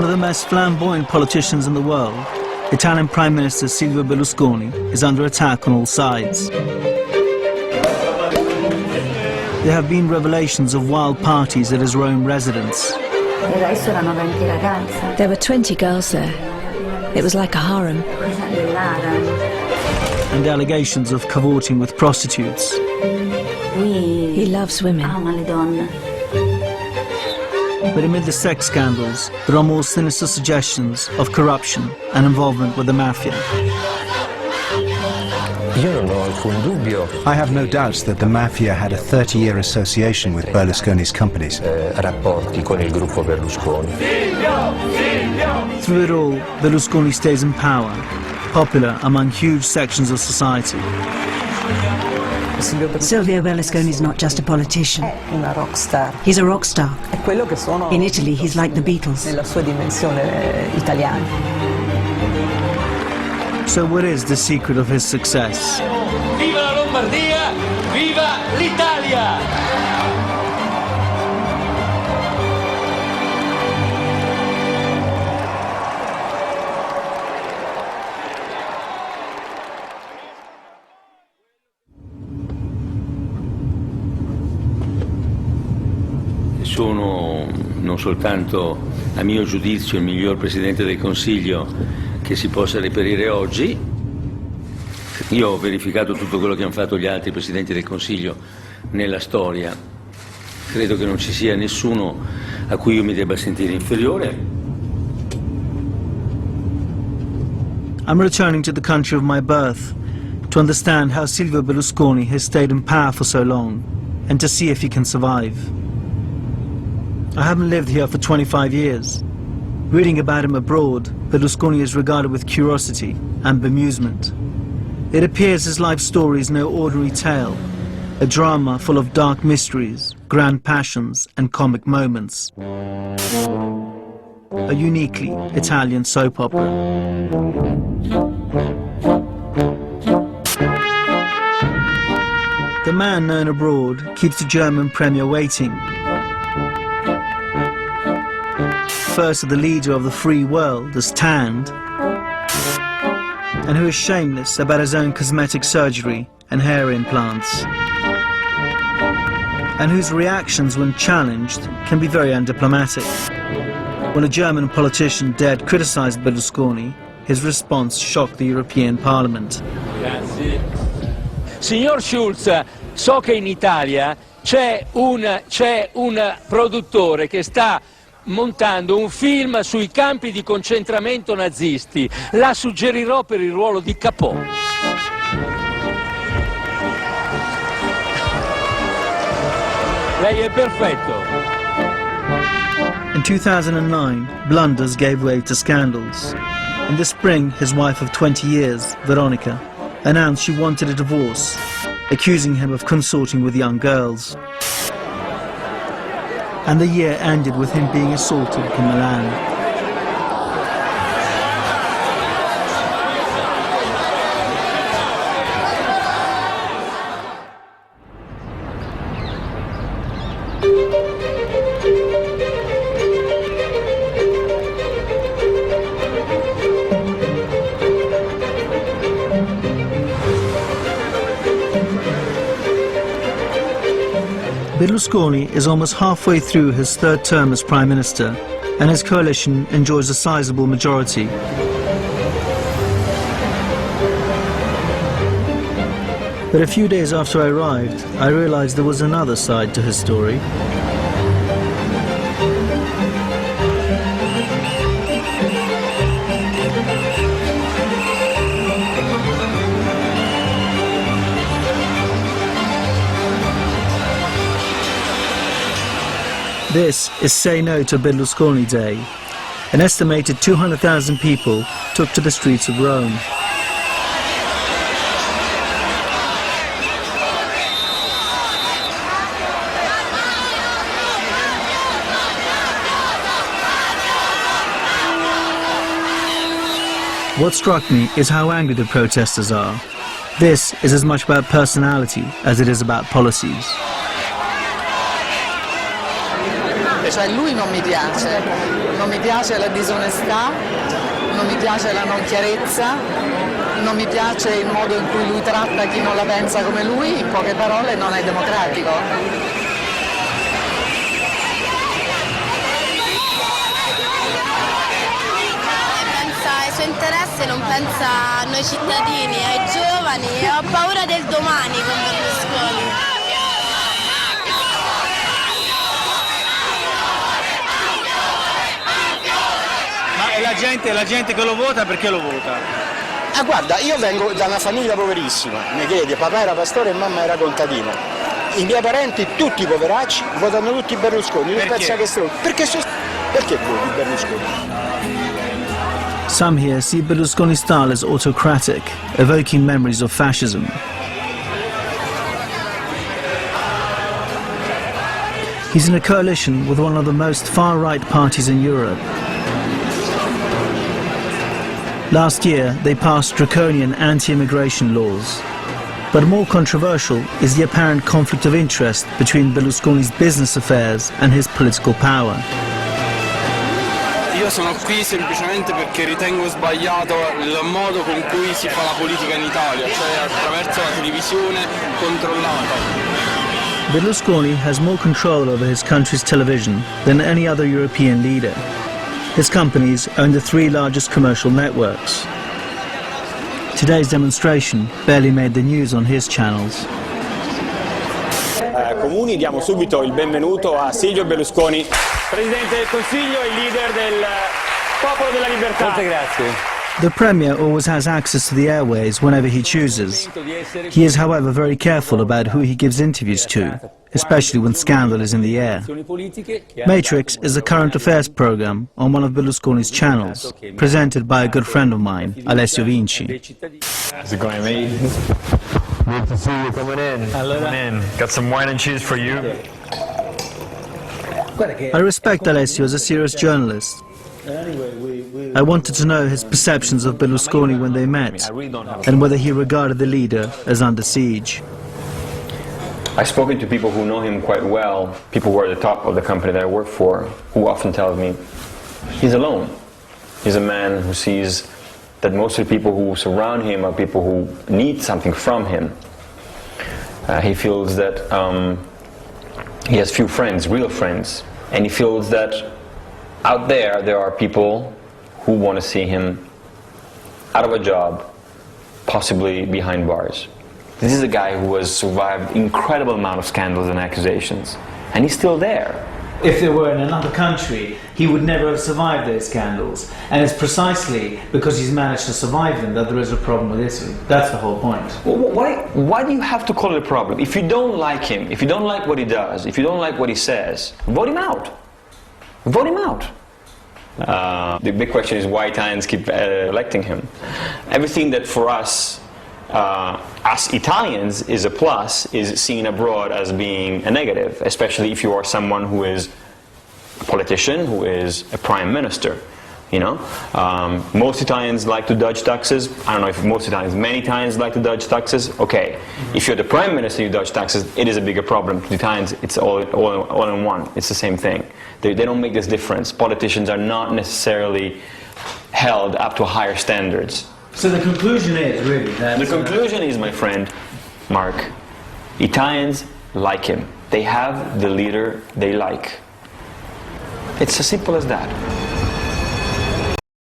of the most flamboyant politicians in the world, Italian Prime Minister Silvio Berlusconi is under attack on all sides. There have been revelations of wild parties at his Rome residence. There were 20 girls there. It was like a harem. And allegations of cavorting with prostitutes. He loves women. But amid the sex scandals, there are more sinister suggestions of corruption and involvement with the mafia. I have no doubts that the mafia had a 30-year association with Berlusconi's companies. Through it all, Berlusconi stays in power, popular among huge sections of society. Silvio Berlusconi is not just a politician. He's a rock star. In Italy, he's like the Beatles. So what is the secret of his success? Viva la Lombardia! Viva l'Italia! Sono non soltanto, a mio giudizio, il miglior Presidente del Consiglio che si possa reperire oggi. Io ho verificato tutto quello che hanno fatto gli altri Presidenti del Consiglio nella storia. Credo che non ci sia nessuno a cui io mi debba sentire inferiore. I'm returning to the country of my birth to understand how Silvio Berlusconi has stayed in power for so long and to see if he can survive. I haven't lived here for 25 years. Reading about him abroad, Berlusconi is regarded with curiosity and bemusement. It appears his life story is no ordinary tale, a drama full of dark mysteries, grand passions and comic moments. A uniquely Italian soap opera. The man known abroad keeps the German premier waiting. First, the leader of the free world is tanned, and who is shameless about his own cosmetic surgery and hair implants, and whose reactions when challenged can be very undiplomatic. When a German politician dared criticize Berlusconi, his response shocked the European Parliament. Grazie. Signor Schulz, so che in Italia c'è un produttore che sta montando un film sui campi di concentramento nazisti. La suggerirò per il ruolo di Capò. Lei è perfetto. In 2009, blunders gave way to scandals. In the spring, his wife of 20 years, Veronica, announced she wanted a divorce, accusing him of consorting with young girls. And the year ended with him being assaulted in Milan. Berlusconi is almost halfway through his third term as Prime Minister, and his coalition enjoys a sizable majority. But a few days after I arrived, I realized there was another side to his story. This is Say No to Berlusconi Day. An estimated 200,000 people took to the streets of Rome. What struck me is how angry the protesters are. This is as much about personality as it is about policies. niente, cioè lui non mi piace la disonestà, non mi piace la non chiarezza, non mi piace il modo in cui lui tratta chi non la pensa come lui, in poche parole non è democratico. Ai suoi interessi, non pensa a noi cittadini, ai giovani, e ho paura del domani con Berlusconi. Ma la gente che lo vota, perché lo vota? Guarda, io vengo da una famiglia poverissima, mi credi, papà era pastore e mamma era contadino. I miei parenti, tutti poveracci, votano tutti Berlusconi. Perché? Perché voti Berlusconi? Some here see Berlusconi's style as autocratic, evoking memories of fascism. He's in a coalition with one of the most far-right parties in Europe. Last year, they passed draconian anti-immigration laws. But more controversial is the apparent conflict of interest between Berlusconi's business affairs and his political power. Io sono qui semplicemente perché ritengo sbagliato il modo con cui si fa la politica in Italia, cioè attraverso la televisione controllata. Berlusconi has more control over his country's television than any other European leader. His companies own the 3 largest commercial networks. Today's demonstration barely made the news on his channels. Comuni, diamo subito il benvenuto a Silvio Berlusconi, Presidente del Consiglio e leader del Popolo della Libertà. Molte grazie. The Premier always has access to the airways whenever he chooses. He is, however, very careful about who he gives interviews to, especially when scandal is in the air. Matrix is a current affairs program on one of Berlusconi's channels, presented by a good friend of mine, Alessio Vinci. How's it going, mate? Good to see you coming in. Coming in. Got some wine and cheese for you. I respect Alessio as a serious journalist. I wanted to know his perceptions of Berlusconi when they met, and whether he regarded the leader as under siege. I've spoken to people who know him quite well, people who are at the top of the company that I work for, who often tell me he's alone. He's a man who sees that most of the people who surround him are people who need something from him. He feels that he has few friends, real friends, and he feels that out there are people who want to see him out of a job, possibly behind bars. This is a guy who has survived incredible amount of scandals and accusations, and he's still there. If they were in another country, he would never have survived those scandals. And it's precisely because he's managed to survive them that there is a problem with Italy. That's the whole point. Well, why do you have to call it a problem? If you don't like him, if you don't like what he does, if you don't like what he says, vote him out. Vote him out. The big question is why Italians keep electing him. Everything that for us Italians is a plus is seen abroad as being a negative, especially if you are someone who is a politician, who is a prime minister. You know, most Italians like to dodge taxes. I don't know if most Italians, many Italians like to dodge taxes. Okay, if you're the prime minister, you dodge taxes. It is a bigger problem. To the Italians, it's all in one. It's the same thing. They don't make this difference. Politicians are not necessarily held up to higher standards. So the conclusion is really that... The conclusion is, my friend, Mark, Italians like him. They have the leader they like. It's as simple as that.